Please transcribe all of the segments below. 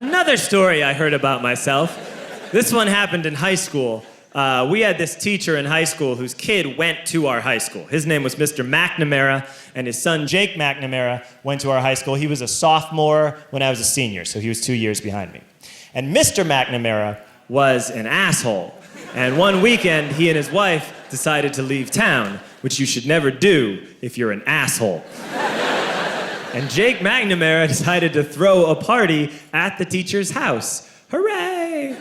Another story I heard about myself. This one happened in high school. We had this teacher in high school whose kid went to our high school. His name was Mr. McNamara, and his son Jake McNamara went to our high school. He was a sophomore when I was a senior, so he was 2 years behind me. And Mr. McNamara was an asshole. And one weekend, he and his wife decided to leave town, which you should never do if you're an asshole. And Jake McNamara decided to throw a party at the teacher's house. Hooray!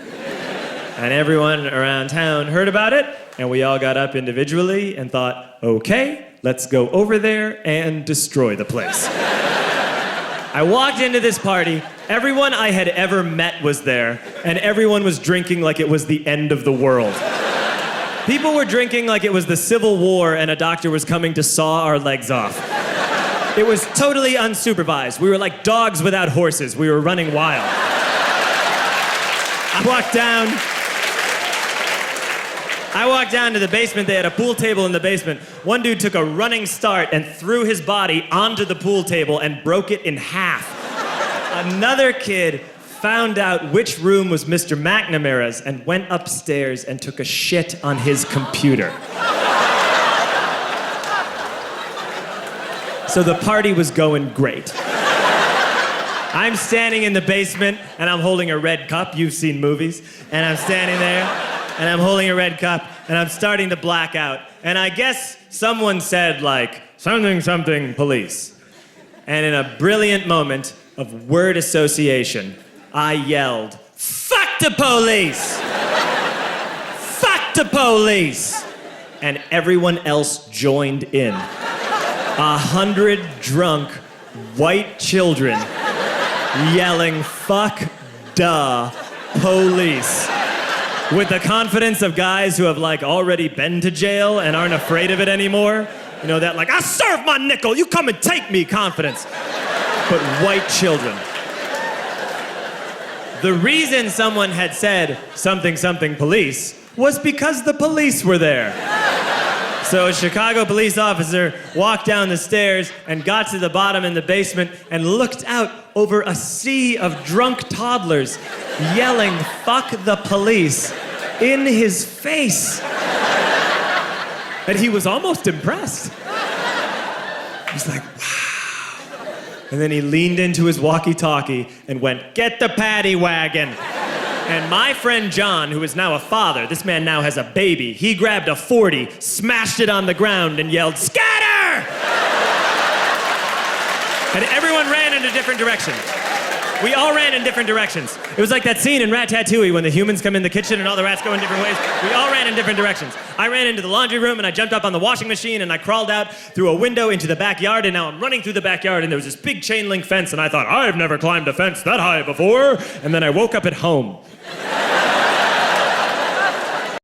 And everyone around town heard about it, and we all got up individually and thought, okay, let's go over there and destroy the place. I walked into this party, everyone I had ever met was there, and everyone was drinking like it was the end of the world. People were drinking like it was the Civil War and a doctor was coming to saw our legs off. It was totally unsupervised. We were like dogs without horses. We were running wild. I walked down to the basement. They had a pool table in the basement. One dude took a running start and threw his body onto the pool table and broke it in half. Another kid found out which room was Mr. McNamara's and went upstairs and took a shit on his computer. So the party was going great. I'm standing in the basement and I'm holding a red cup. You've seen movies. And I'm standing there and I'm holding a red cup and I'm starting to black out. And I guess someone said like, something police. And in a brilliant moment of word association, I yelled, fuck the police! Fuck the police! And everyone else joined in. 100 drunk white children yelling, fuck duh, police. With the confidence of guys who have like already been to jail and aren't afraid of it anymore. You know, that like, I serve my nickel, you come and take me confidence. But white children. The reason someone had said something police was because the police were there. So a Chicago police officer walked down the stairs and got to the bottom in the basement and looked out over a sea of drunk toddlers yelling, fuck the police, in his face. And he was almost impressed. He was like, wow. And then he leaned into his walkie-talkie and went, get the paddy wagon. And my friend John, who is now a father, this man now has a baby, he grabbed a 40, smashed it on the ground, and yelled, scatter! And everyone ran in a different direction. We all ran in different directions. It was like that scene in Ratatouille when the humans come in the kitchen and all the rats go in different ways. We all ran in different directions. I ran into the laundry room and I jumped up on the washing machine and I crawled out through a window into the backyard, and now I'm running through the backyard and there was this big chain link fence and I thought, I've never climbed a fence that high before. And then I woke up at home.